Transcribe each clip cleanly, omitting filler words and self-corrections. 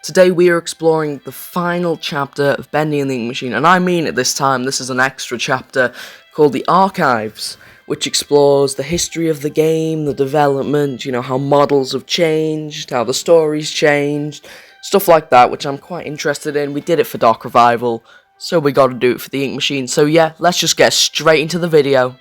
Today we are exploring the final chapter of Bendy and the Ink Machine, and I mean it this time. This is an extra chapter called The Archives, which explores the history of the game, the development, how models have changed, how the story's changed, stuff like that, which I'm quite interested in. We did it for Dark Revival, so we gotta do it for the Ink Machine. So yeah, let's just get straight into the video.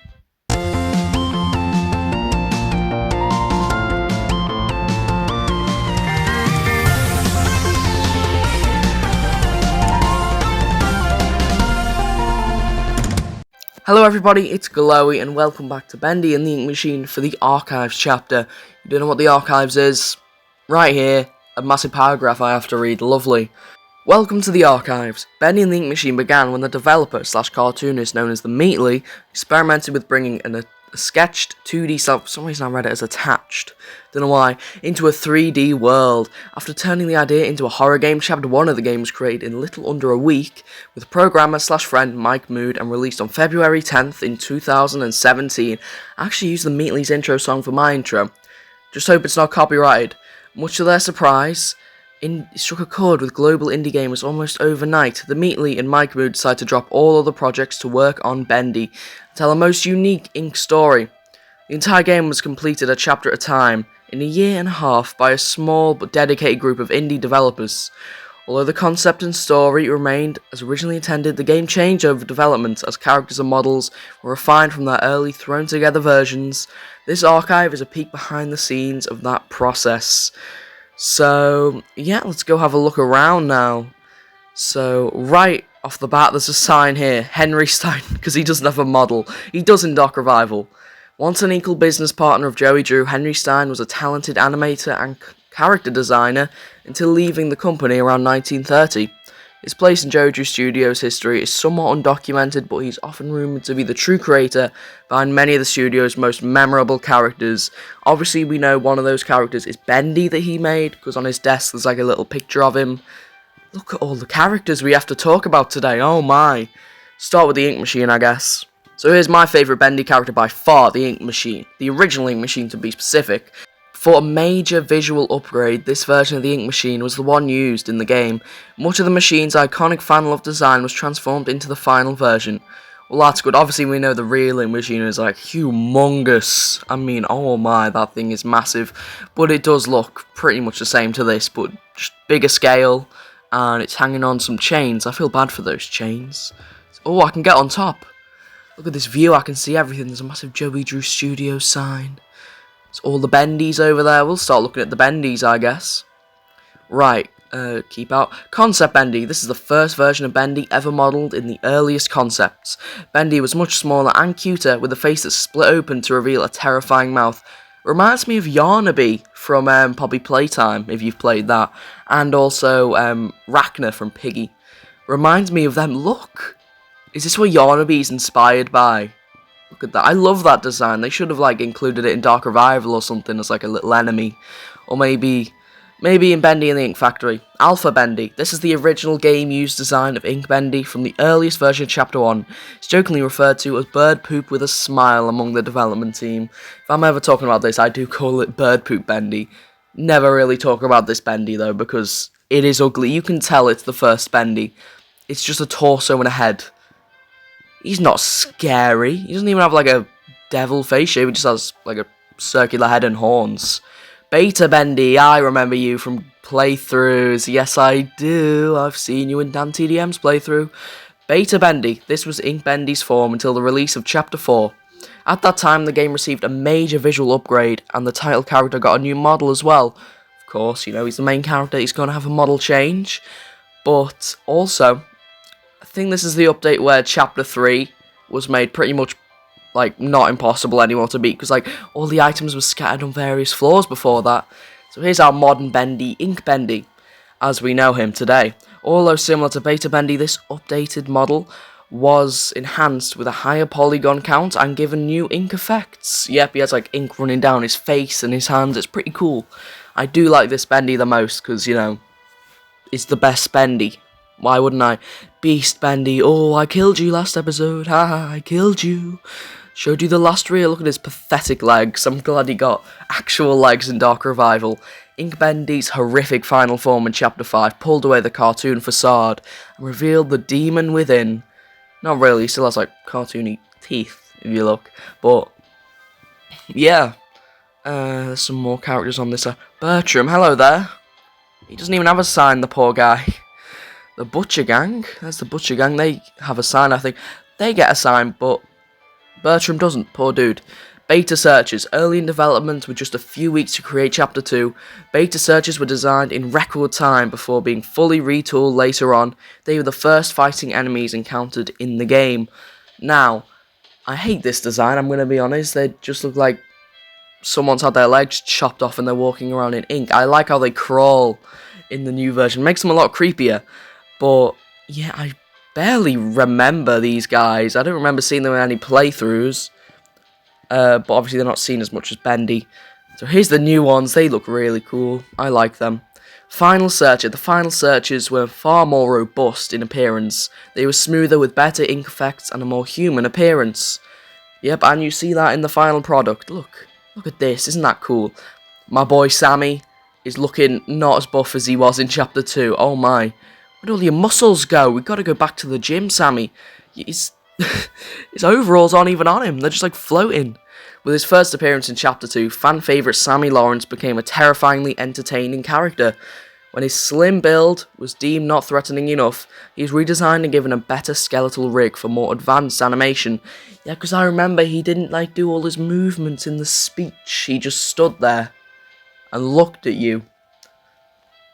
Hello everybody, it's Glowy and welcome back to Bendy and the Ink Machine for the Archives chapter. You don't know what the Archives is? Right here, a massive paragraph I have to read, lovely. Welcome to the Archives. Bendy and the Ink Machine began when the developer/cartoonist known as the Meatly experimented with bringing a sketched 2D for some reason I read it as attached, don't know why, into a 3D world. After turning the idea into a horror game, Chapter 1 of the game was created in little under a week with programmer/friend Mike Mood and released on February 10th in 2017. I actually used the Meatly's intro song for my intro. Just hope it's not copyrighted. Much to their surprise, it struck a chord with global indie gamers almost overnight. The Meatly and Mike Mood decided to drop all other projects to work on Bendy, tell a most unique Ink story. The entire game was completed a chapter at a time, in a year and a half, by a small but dedicated group of indie developers. Although the concept and story remained as originally intended, the game changed over development as characters and models were refined from their early thrown together versions. This archive is a peek behind the scenes of that process. So yeah, let's go have a look around now. So right off the bat, there's a sign here, Henry Stein, because he doesn't have a model. He does in Dark Revival. Once an equal business partner of Joey Drew, Henry Stein was a talented animator and character designer until leaving the company around 1930. His place in Joey Drew Studios' history is somewhat undocumented, but he's often rumoured to be the true creator behind many of the studio's most memorable characters. Obviously, we know one of those characters is Bendy that he made, because on his desk there's like a little picture of him. Look at all the characters we have to talk about today, oh my. Start with the Ink Machine, I guess. So here's my favourite Bendy character by far, the Ink Machine. The original Ink Machine to be specific. For a major visual upgrade, this version of the Ink Machine was the one used in the game. Much of the machine's iconic fan-loved design was transformed into the final version. Well, that's good. Obviously, we know the real Ink Machine is like humongous. I mean, oh my, that thing is massive. But it does look pretty much the same to this, but just bigger scale. And it's hanging on some chains. I feel bad for those chains. Oh, I can get on top. Look at this view, I can see everything. There's a massive Joey Drew Studio sign. It's all the Bendies over there. We'll start looking at the Bendies, I guess. Right, keep out. Concept Bendy. This is the first version of Bendy ever modelled in the earliest concepts. Bendy was much smaller and cuter, with a face that split open to reveal a terrifying mouth. Reminds me of Yarnaby from Poppy Playtime, if you've played that. And also Rachna from Piggy. Reminds me of them. Look! Is this what Yarnaby's inspired by? Look at that. I love that design. They should have included it in Dark Revival or something as a little enemy. Or maybe in Bendy and the Ink Factory. Alpha Bendy. This is the original game-used design of Ink Bendy from the earliest version of Chapter 1. It's jokingly referred to as bird poop with a smile among the development team. If I'm ever talking about this, I do call it bird poop Bendy. Never really talk about this Bendy though, because it is ugly. You can tell it's the first Bendy. It's just a torso and a head. He's not scary. He doesn't even have a devil face shape. He just has a circular head and horns. Beta Bendy, I remember you from playthroughs. Yes, I do. I've seen you in Dan TDM's playthrough. Beta Bendy. This was Ink Bendy's form until the release of Chapter 4. At that time, the game received a major visual upgrade, and the title character got a new model as well. Of course, he's the main character. He's going to have a model change. But also, I think this is the update where Chapter 3 was made pretty much not impossible anymore to beat, because all the items were scattered on various floors before that. So here's our modern Bendy, Ink Bendy, as we know him today. Although similar to Beta Bendy, this updated model was enhanced with a higher polygon count and given new ink effects. Yep, he has ink running down his face and his hands. It's pretty cool. I do like this Bendy the most because, it's the best Bendy. Why wouldn't I? Beast Bendy. Oh, I killed you last episode. Haha, I killed you. Showed you the last reel. Look at his pathetic legs. I'm glad he got actual legs in Dark Revival. Ink Bendy's horrific final form in Chapter 5 pulled away the cartoon facade and revealed the demon within. Not really, he still has like cartoony teeth, if you look. But, yeah. There's some more characters on this. Bertram, hello there. He doesn't even have a sign, the poor guy. The Butcher Gang. There's the Butcher Gang. They have a sign, I think. They get a sign, but Bertram doesn't. Poor dude. Beta searches. Early in development, with just a few weeks to create Chapter 2, beta searches were designed in record time before being fully retooled later on. They were the first fighting enemies encountered in the game. Now, I hate this design, I'm going to be honest. They just look like someone's had their legs chopped off and they're walking around in ink. I like how they crawl in the new version. It makes them a lot creepier. But, yeah, I barely remember these guys. I don't remember seeing them in any playthroughs. But obviously they're not seen as much as Bendy. So here's the new ones. They look really cool. I like them. Final Searcher. The Final Searchers were far more robust in appearance. They were smoother with better ink effects and a more human appearance. Yep, and you see that in the final product. Look at this. Isn't that cool? My boy Sammy is looking not as buff as he was in Chapter 2. Oh my. Where'd all your muscles go? We've got to go back to the gym, Sammy. His overalls aren't even on him. They're just like floating. With his first appearance in Chapter 2, fan favourite Sammy Lawrence became a terrifyingly entertaining character. When his slim build was deemed not threatening enough, he was redesigned and given a better skeletal rig for more advanced animation. Yeah, because I remember he didn't like do all his movements in the speech. He just stood there and looked at you.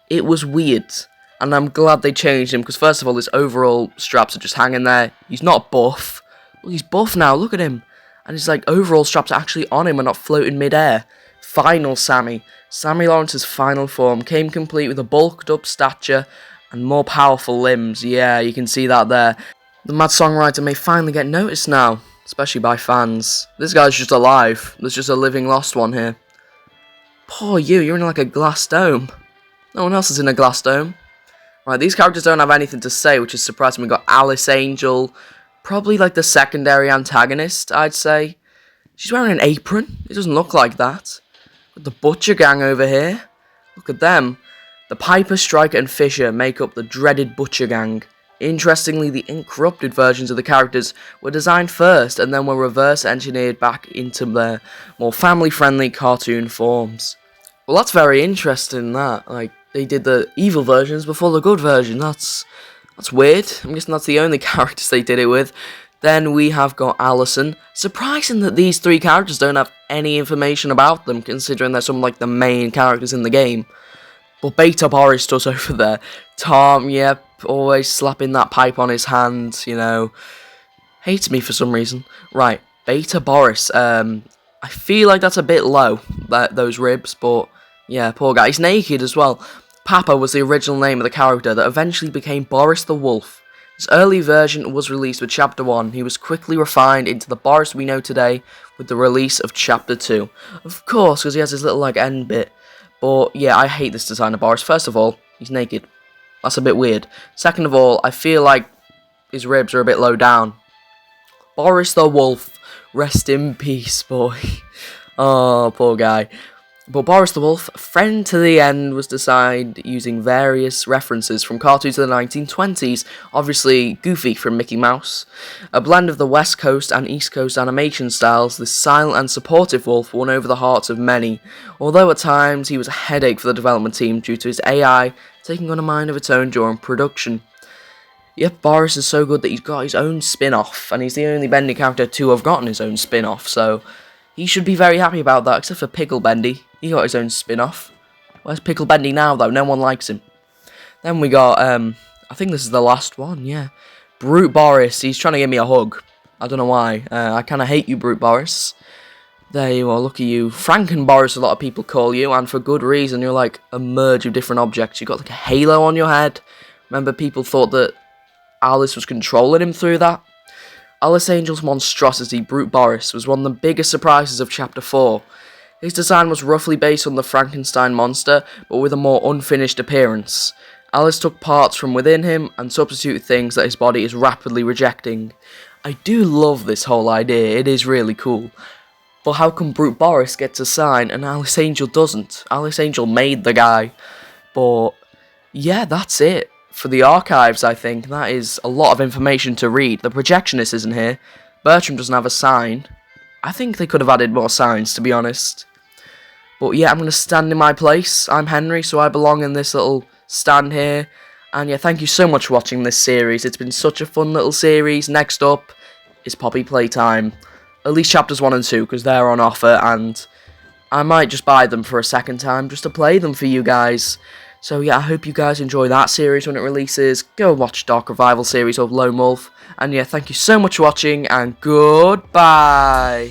It was weird. And I'm glad they changed him, because first of all, his overall straps are just hanging there. He's not buff. Well, he's buff now, look at him. And his like overall straps are actually on him and not floating mid-air. Final Sammy. Sammy Lawrence's final form came complete with a bulked up stature and more powerful limbs. Yeah, you can see that there. The mad songwriter may finally get noticed now, especially by fans. This guy's just alive. There's just a living lost one here. Poor you, you're in like a glass dome. No one else is in a glass dome. Right, these characters don't have anything to say, which is surprising. We've got Alice Angel, probably like the secondary antagonist, I'd say. She's wearing an apron. It doesn't look like that. Got the Butcher Gang over here. Look at them. The Piper, Striker, and Fisher make up the dreaded Butcher Gang. Interestingly, the incorrupted versions of the characters were designed first and then were reverse engineered back into their more family-friendly cartoon forms. Well, that's very interesting, that. Like, they did the evil versions before the good version. That's weird. I'm guessing that's the only characters they did it with. Then we have got Allison. Surprising that these three characters don't have any information about them, considering they're some of like the main characters in the game. But Beta Boris does over there. Tom, yep, always slapping that pipe on his hand, you know. Hates me for some reason. Right, Beta Boris. I feel like that's a bit low, those ribs, but yeah, poor guy. He's naked as well. Papa was the original name of the character that eventually became Boris the Wolf. His early version was released with Chapter 1. He was quickly refined into the Boris we know today with the release of Chapter 2. Of course, because he has his little like end bit. But yeah, I hate this design of Boris. First of all, he's naked. That's a bit weird. Second of all, I feel like his ribs are a bit low down. Boris the Wolf. Rest in peace, boy. Oh, poor guy. But Boris the Wolf, friend to the end, was designed using various references from cartoons of the 1920s, obviously Goofy from Mickey Mouse. A blend of the West Coast and East Coast animation styles, this silent and supportive wolf won over the hearts of many, although at times he was a headache for the development team due to his AI taking on a mind of its own during production. Yep, Boris is so good that he's got his own spin-off, and he's the only Bendy character to have gotten his own spin-off, so he should be very happy about that, except for Pickle Bendy. He got his own spin-off. Where's Pickle Bendy now, though? No one likes him. Then we got, I think this is the last one, yeah. Brute Boris. He's trying to give me a hug. I don't know why. I kind of hate you, Brute Boris. There you are, look at you. Franken Boris, a lot of people call you, and for good reason. You're like a merge of different objects. You've got like a halo on your head. Remember, people thought that Alice was controlling him through that? Alice Angel's monstrosity, Brute Boris, was one of the biggest surprises of Chapter 4. His design was roughly based on the Frankenstein monster, but with a more unfinished appearance. Alice took parts from within him and substituted things that his body is rapidly rejecting. I do love this whole idea, it is really cool. But how come Brute Boris gets a sign and Alice Angel doesn't? Alice Angel made the guy. But yeah, that's it for the archives, I think. That is a lot of information to read. The projectionist isn't here. Bertram doesn't have a sign. I think they could have added more signs, to be honest. But yeah, I'm going to stand in my place. I'm Henry, so I belong in this little stand here. And yeah, thank you so much for watching this series. It's been such a fun little series. Next up is Poppy Playtime. At least chapters 1 and 2, because they're on offer. And I might just buy them for a second time, just to play them for you guys. So yeah, I hope you guys enjoy that series when it releases. Go and watch Dark Revival series of Lone Wolf. And yeah, thank you so much for watching, and goodbye.